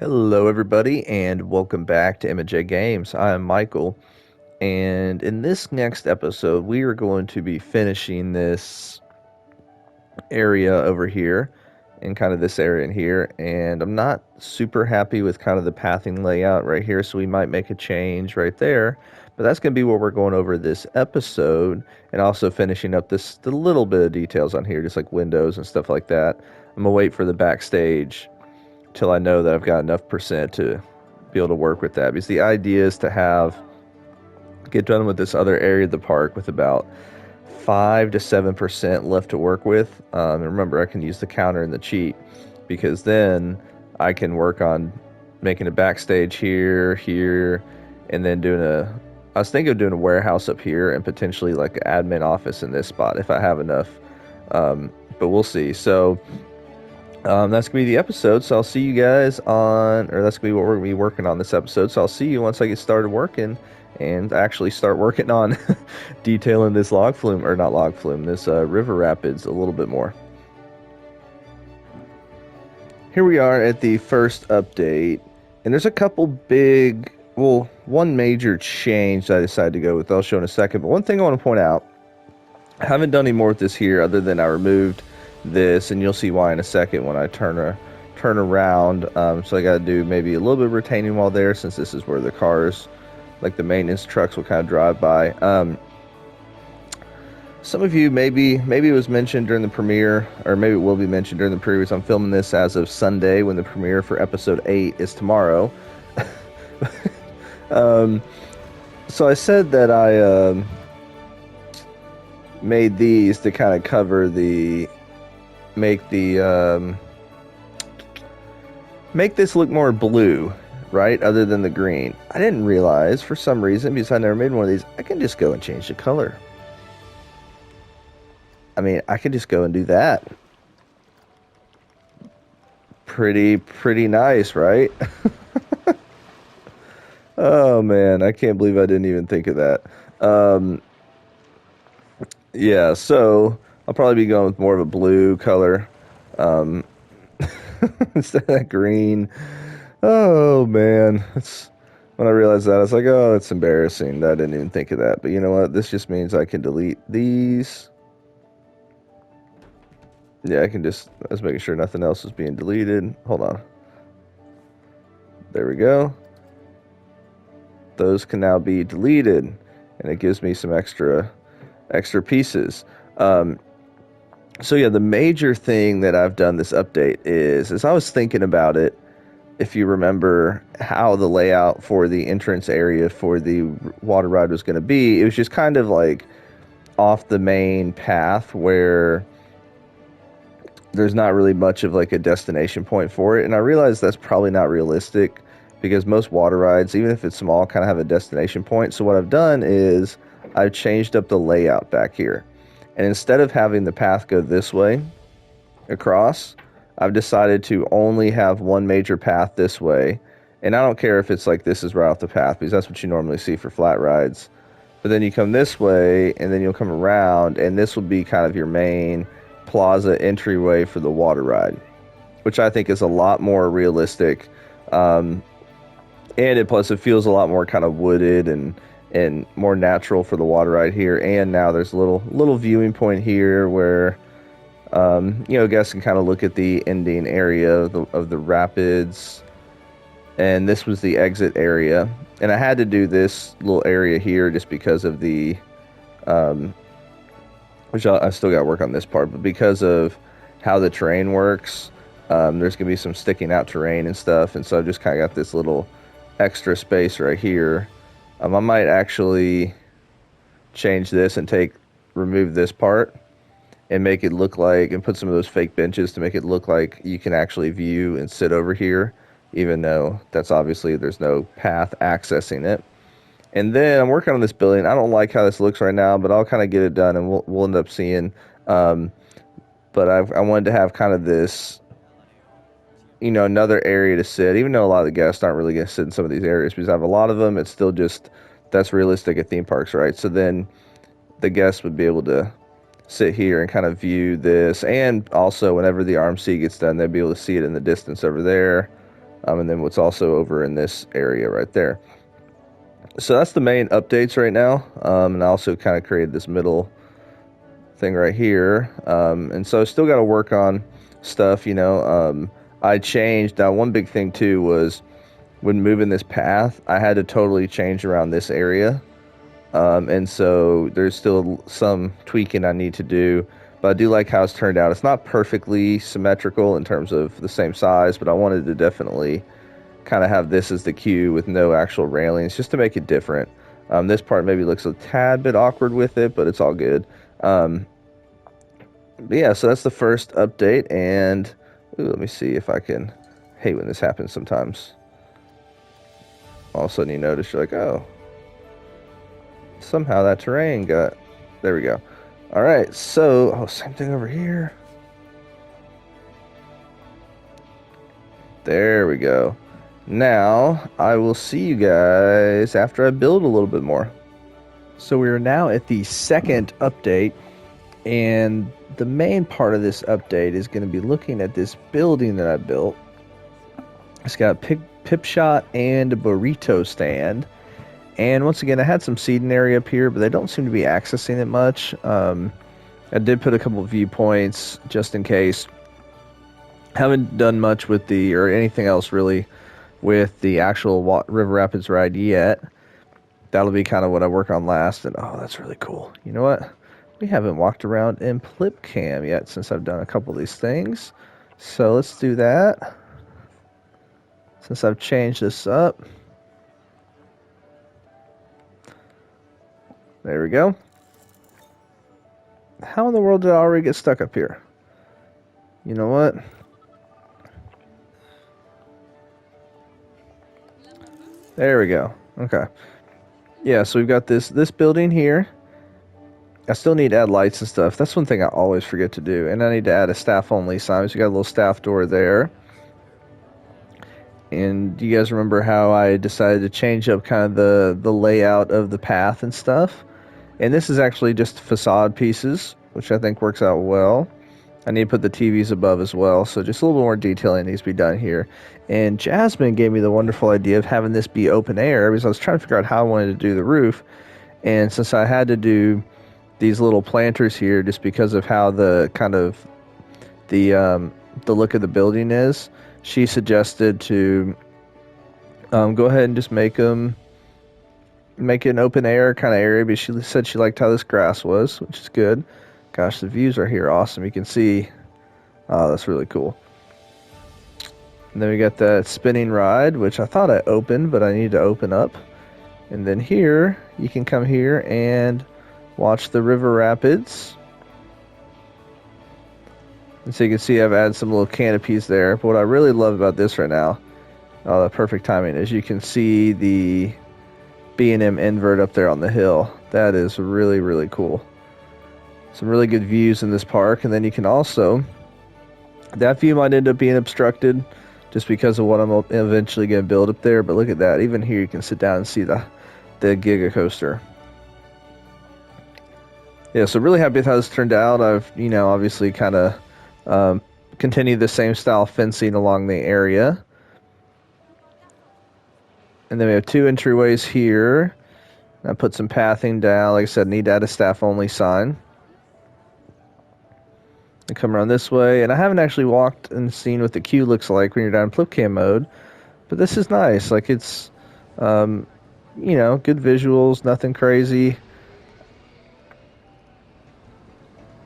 Hello, everybody, and welcome back to MJ Games. I am Michael, and in this next episode, we are going to be finishing this area over here and kind of this area in here. And I'm not super happy with kind of the pathing layout right here, so we might make a change right there. But that's going to be what we're going over this episode, and also finishing up the little bit of details on here, just like windows and stuff like that. I'm gonna wait for the backstage till I know that I've got enough percent to be able to work with that. Because the idea is to get done with this other area of the park with about 5 to 7% left to work with. And remember, I can use the counter and the cheat, because then I can work on making a backstage here, and then I was thinking of doing a warehouse up here and potentially like an admin office in this spot if I have enough. But we'll see. So that's gonna be the episode. So I'll see you guys or that's gonna be what we're gonna be working on this episode. So I'll see you once I get started working and actually start working on detailing this log flume, or not log flume, this river rapids a little bit more. Here we are at the first update, and there's a couple one major change that I decided to go with. I'll show in a second. But one thing I want to point out, I haven't done any more with this here other than I removed this, and you'll see why in a second when I turn around. So I got to do maybe a little bit of retaining wall there, since this is where the cars, like the maintenance trucks, will kind of drive by. Some of you, maybe it was mentioned during the premiere, or maybe it will be mentioned during the premiere. I'm filming this as of Sunday, when the premiere for episode 8 is tomorrow. So I said that I made these to kind of cover make this look more blue, right, other than the green. I didn't realize, for some reason, because I never made one of these, I can just go and change the color. I mean, I can just go and do that. Pretty nice, right? Oh man, I can't believe I didn't even think of that. Yeah, so I'll probably be going with more of a blue color instead of that green. Oh man, when I realized that, I was like, oh, it's embarrassing that I didn't even think of that. But you know what? This just means I can delete these. Yeah, I was making sure nothing else is being deleted. Hold on. There we go. Those can now be deleted, and it gives me some extra pieces. So yeah, the major thing that I've done this update is, as I was thinking about it, if you remember how the layout for the entrance area for the water ride was going to be, it was just kind of like off the main path where there's not really much of like a destination point for it. And I realize that's probably not realistic, because most water rides, even if it's small, kind of have a destination point. So what I've done is I've changed up the layout back here. And instead of having the path go this way across, I've decided to only have one major path this way. And I don't care if it's like this is right off the path, because that's what you normally see for flat rides. But then you come this way, and then you'll come around, and this will be kind of your main plaza entryway for the water ride, which I think is a lot more realistic. And plus it feels a lot more kind of wooded and more natural for the water ride here. And now there's a little viewing point here where guests can kind of look at the ending area of the rapids. And this was the exit area, and I had to do this little area here just because of the which I still got to work on this part, but because of how the terrain works, there's gonna be some sticking out terrain and stuff, and so I just kind of got this little extra space right here. I might actually change this and remove this part and make it look like, and put some of those fake benches to make it look like you can actually view and sit over here, even though that's obviously there's no path accessing it. And then I'm working on this building. I don't like how this looks right now, but I'll kind of get it done, and we'll end up seeing. But I wanted to have kind of this, another area to sit, even though a lot of the guests aren't really going to sit in some of these areas, because I have a lot of them. It's still just, that's realistic at theme parks, right? So then the guests would be able to sit here and kind of view this. And also, whenever the RMC gets done, they'll be able to see it in the distance over there. and then what's also over in this area right there. So that's the main updates right now, and I also kind of created this middle thing right here, and so I still got to work on stuff, I changed. Now, one big thing too was when moving this path, I had to totally change around this area, and so there's still some tweaking I need to do, but I do like how it's turned out. It's not perfectly symmetrical in terms of the same size, but I wanted to definitely kind of have this as the queue with no actual railings just to make it different. This part maybe looks a tad bit awkward with it, but it's all good. But yeah, so that's the first update, and let me see if I can. Hate when this happens sometimes. All of a sudden you notice, you're like, oh, somehow that terrain got. There we go. All right, so same thing over here. There we go. Now I will see you guys after I build a little bit more. So we are now at the second update, and the main part of this update is going to be looking at this building that I built. It's got a pip shot and a burrito stand. And once again, I had some seating area up here, but they don't seem to be accessing it much. I did put a couple of viewpoints just in case. Haven't done much with or anything else really with the actual River Rapids ride yet. That'll be kind of what I work on last. And oh, that's really cool. You know what? We haven't walked around in Plipcam yet since I've done a couple of these things. So let's do that. Since I've changed this up. There we go. How in the world did I already get stuck up here? You know what? There we go. Okay. Yeah, so we've got this building here. I still need to add lights and stuff. That's one thing I always forget to do. And I need to add a staff-only sign. So we got a little staff door there. And do you guys remember how I decided to change up kind of the layout of the path and stuff? And this is actually just facade pieces, which I think works out well. I need to put the TVs above as well, so just a little bit more detailing needs to be done here. And Jasmine gave me the wonderful idea of having this be open air, because I was trying to figure out how I wanted to do the roof. And since I had to do these little planters here, just because of how the kind of the look of the building is, she suggested to go ahead and just make it an open air kind of area. But she said she liked how this grass was, which is good. Gosh, the views are here awesome. You can see, oh, that's really cool. And then we got that spinning ride, which I thought I opened, but I need to open up. And then here, you can come here and watch the river rapids. And so you can see I've added some little canopies there. But what I really love about this right now, oh, the perfect timing, is you can see the B&M invert up there on the hill. That is really, really cool. Some really good views in this park. And then you can also, that view might end up being obstructed just because of what I'm eventually going to build up there. But look at that. Even here you can sit down and see the Giga Coaster. Yeah, so really happy with how this turned out. I've, obviously kind of continued the same style fencing along the area. And then we have two entryways here. I put some pathing down. Like I said, need to add a staff-only sign. And come around this way. And I haven't actually walked and seen what the queue looks like when you're down in Plipcam mode. But this is nice. Like, it's, good visuals, nothing crazy.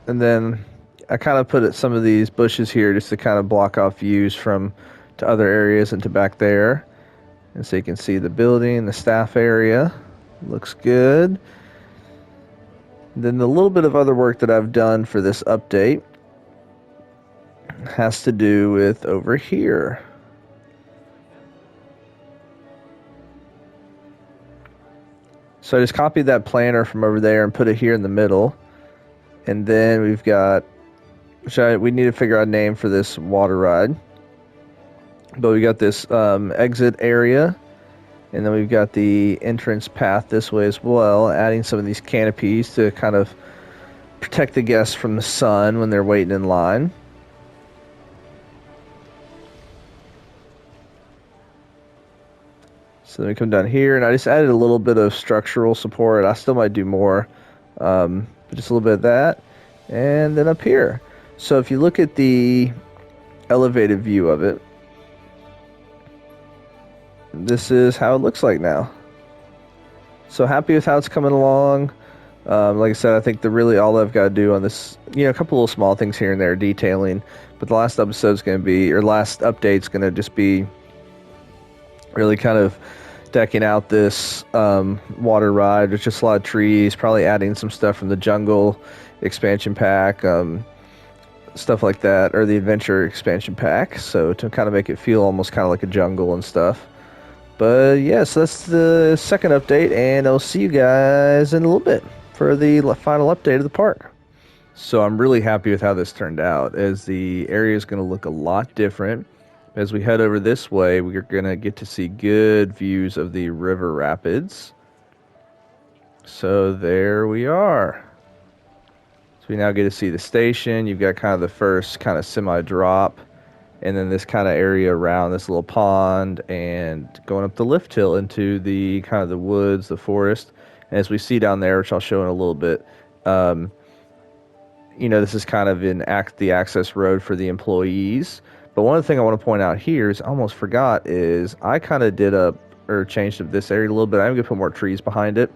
And then I kind of put some of these bushes here just to kind of block off views to other areas and to back there. And so you can see the building, the staff area. Looks good. And then the little bit of other work that I've done for this update has to do with over here. So I just copied that planner from over there and put it here in the middle. And then we've got, we need to figure out a name for this water ride. But we got this exit area. And then we've got the entrance path this way as well, adding some of these canopies to kind of protect the guests from the sun when they're waiting in line. So then we come down here, and I just added a little bit of structural support. I still might do more, but just a little bit of that. And then up here. So if you look at the elevated view of it, this is how it looks like now. So happy with how it's coming along. Like I said, I think all I've got to do on this, a couple little small things here and there, detailing. But the last episode's going to be, or last update's going to just be really kind of decking out this water ride. There's just a lot of trees, probably adding some stuff from the jungle expansion pack, stuff like that, or the adventure expansion pack. So to kind of make it feel almost kind of like a jungle and stuff. But yeah, so that's the second update, and I'll see you guys in a little bit for the final update of the park. So I'm really happy with how this turned out, as the area is going to look a lot different. As we head over this way, we're going to get to see good views of the river rapids. So there we are. So we now get to see the station. You've got kind of the first kind of semi-drop, and then this kind of area around this little pond, and going up the lift hill into the kind of the woods, the forest. And as we see down there, which I'll show in a little bit, this is kind of the access road for the employees. But one thing I want to point out here is, I almost forgot, is I kind of changed up this area a little bit. I'm going to put more trees behind it.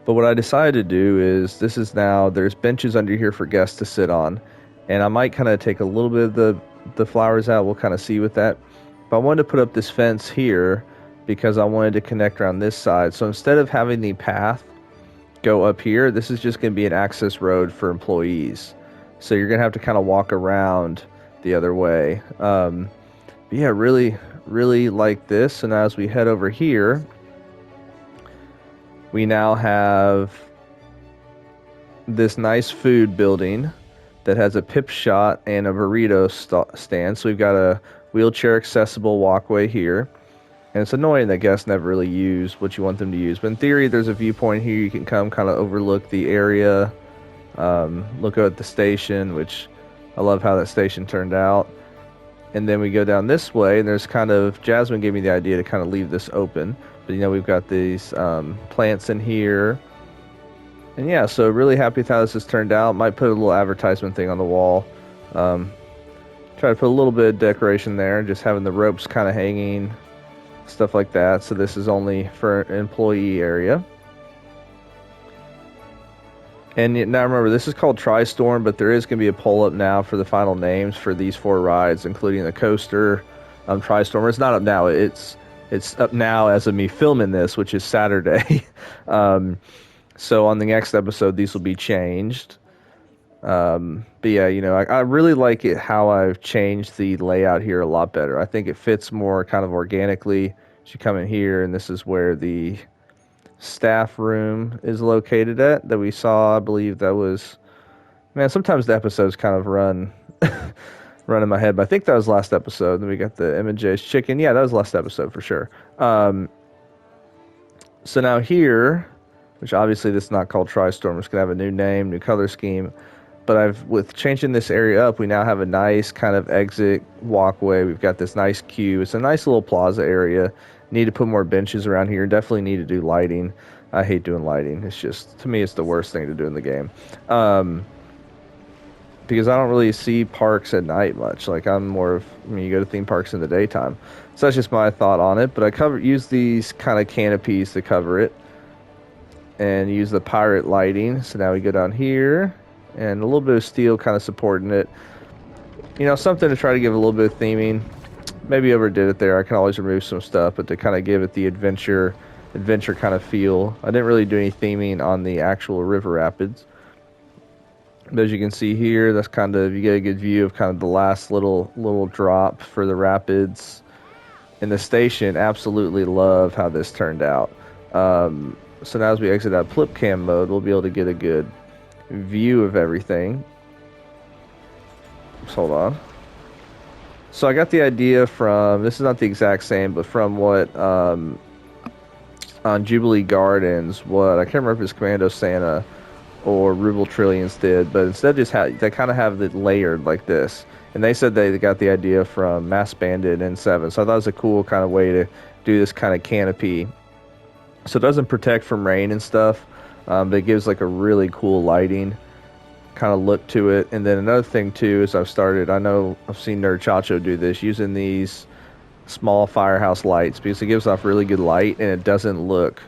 But what I decided to do is, there's benches under here for guests to sit on. And I might kind of take a little bit of the flowers out. We'll kind of see with that. But I wanted to put up this fence here because I wanted to connect around this side. So instead of having the path go up here, this is just going to be an access road for employees. So you're going to have to kind of walk around the other way. But yeah, really, really like this. And as we head over here, we now have this nice food building that has a pip shot and a burrito stand. So we've got a wheelchair accessible walkway here. And it's annoying that guests never really use what you want them to use. But in theory, there's a viewpoint here. You can come kind of overlook the area, look at the station, which I love how that station turned out. And then we go down this way, and there's Jasmine gave me the idea to kind of leave this open. But we've got these plants in here. And yeah, so really happy with how this has turned out. Might put a little advertisement thing on the wall. Try to put a little bit of decoration there, just having the ropes kind of hanging, stuff like that. So this is only for an employee area. And now remember, this is called Tri-Storm, but there is going to be a poll up now for the final names for these 4 rides, including the coaster, Tri-Storm. It's not up now. It's up now as of me filming this, which is Saturday. So on the next episode, these will be changed. But yeah, I really like it how I've changed the layout here a lot better. I think it fits more kind of organically. You come in here, and this is where the staff room is located at that we saw. I believe that was, man, sometimes the episodes kind of run in my head, but I think that was last episode. Then we got the MJ's chicken. Yeah, that was last episode for sure. So now here, which obviously this is not called Tri-Storm. It's going to have a new name, new color scheme. But with changing this area up, we now have a nice kind of exit walkway. We've got this nice queue. It's a nice little plaza area. Need to put more benches around here. Definitely need to do lighting. I hate doing lighting. It's just, to me, it's the worst thing to do in the game. Because I don't really see parks at night much. Like, I'm more of, you go to theme parks in the daytime. So that's just my thought on it. But I use these kind of canopies to cover it. And use the pirate lighting. So now we go down here, and a little bit of steel kind of supporting it. Something to try to give a little bit of theming. Maybe overdid it there. I can always remove some stuff, but to kind of give it the adventure kind of feel. I didn't really do any theming on the actual river rapids. But as you can see here, that's kind of, you get a good view of kind of the last little drop for the rapids. And the station, absolutely love how this turned out. So now as we exit out flip cam mode, we'll be able to get a good view of everything. Just hold on. So I got the idea from, this is not the exact same, but from what on Jubilee Gardens, what I can't remember if it's Commando Santa or Ruble Trillions did, but instead just they kind of have it layered like this. And they said they got the idea from Mass Bandit and 7. So I thought it was a cool kind of way to do this kind of canopy. So it doesn't protect from rain and stuff, but it gives like a really cool lighting kind of look to it. And then another thing too is I know I've seen Nerd Chacho do this using these small firehouse lights because it gives off really good light and it doesn't look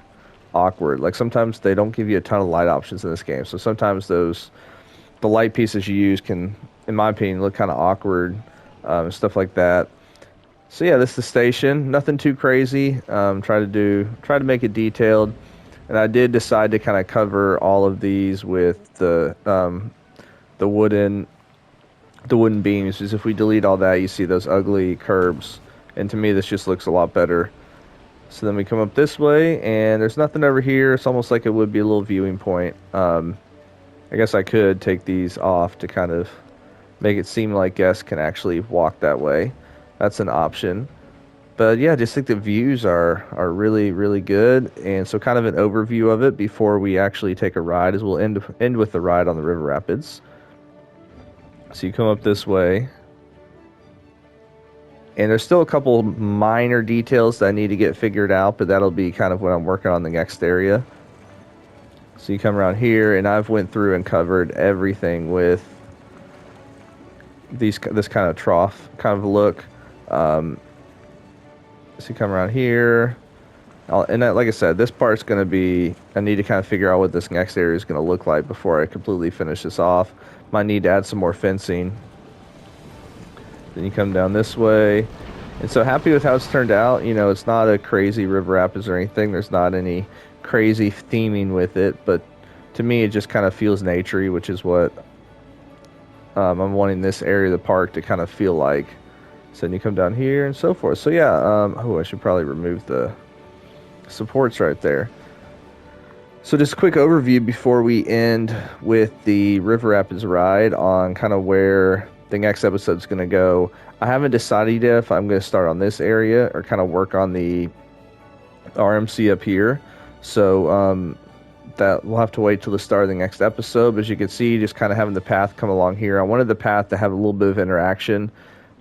awkward. Like sometimes they don't give you a ton of light options in this game, so sometimes the light pieces you use can, in my opinion, look kind of awkward, stuff like that. So yeah, this is the station. Nothing too crazy. Try to make it detailed, and I did decide to kind of cover all of these with the wooden beams. Because if we delete all that, you see those ugly curbs, and to me, this just looks a lot better. So then we come up this way, and there's nothing over here. It's almost like it would be a little viewing point. I guess I could take these off to kind of make it seem like guests can actually walk that way. That's an option. But yeah, I just think the views are really, really good. And so kind of an overview of it before we actually take a ride is we'll end with the ride on the river rapids. So you come up this way. And there's still a couple minor details that I need to get figured out, but that'll be kind of what I'm working on the next area. So you come around here, and I've went through and covered everything with this kind of trough kind of look. So you come around here, like I said, this part's going to be, I need to kind of figure out what this next area is going to look like before I completely finish this off. Might need to add some more fencing. Then you come down this way. And so happy with how it's turned out. You know, it's not a crazy river rapids or anything. There's not any crazy theming with it. But to me, it just kind of feels naturey, which is what I'm wanting this area of the park to kind of feel like. So then you come down here and so forth. So yeah, I should probably remove the supports right there. So just a quick overview before we end with the River Rapids ride on kind of where the next episode's going to go. I haven't decided yet if I'm going to start on this area or kind of work on the RMC up here. So that we'll have to wait till the start of the next episode. But as you can see, just kind of having the path come along here. I wanted the path to have a little bit of interaction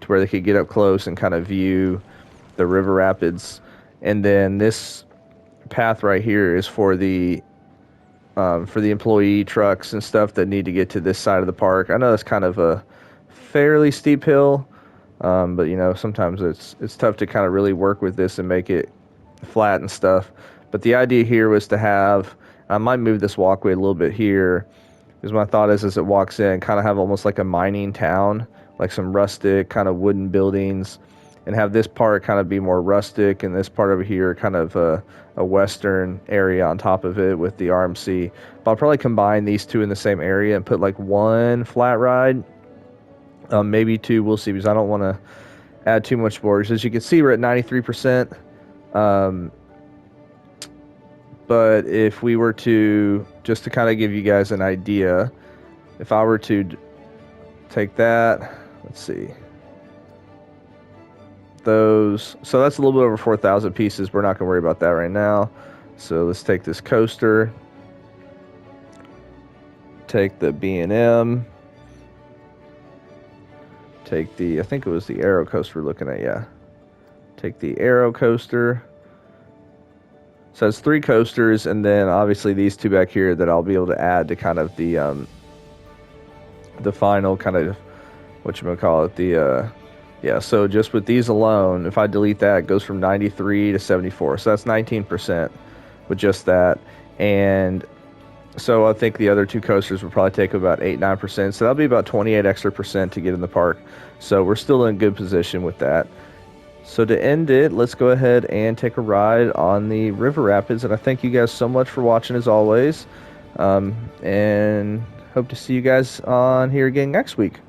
to where they could get up close and kind of view the river rapids. And then this path right here is for the employee trucks and stuff that need to get to this side of the park. I know it's kind of a fairly steep hill, but you know, sometimes it's tough to kind of really work with this and make it flat and stuff. But the idea here was to have, I might move this walkway a little bit here, because my thought is as it walks in, kind of have almost like a mining town, like some rustic kind of wooden buildings, and have this part kind of be more rustic, and this part over here kind of a western area on top of it with the RMC. But I'll probably combine these two in the same area and put like one flat ride, maybe two, we'll see, because I don't want to add too much more. As you can see, we're at 93%. But if we were to, just to kind of give you guys an idea, if I were to take that, let's see, those, so that's a little bit over 4,000 pieces. We're not going to worry about that right now. So let's take this coaster, take the B&M, take the, I think it was the Aero coaster we're looking at, yeah. Take the Aero coaster. So it's 3 coasters, and then obviously these 2 back here that I'll be able to add to kind of the final kind of, whatchamacallit, yeah, so just with these alone, if I delete that, it goes from 93 to 74. So that's 19% with just that. And so I think the other 2 coasters will probably take about 8-9%. So that'll be about 28 extra percent to get in the park. So we're still in good position with that. So to end it, let's go ahead and take a ride on the River Rapids. And I thank you guys so much for watching as always. And hope to see you guys on here again next week.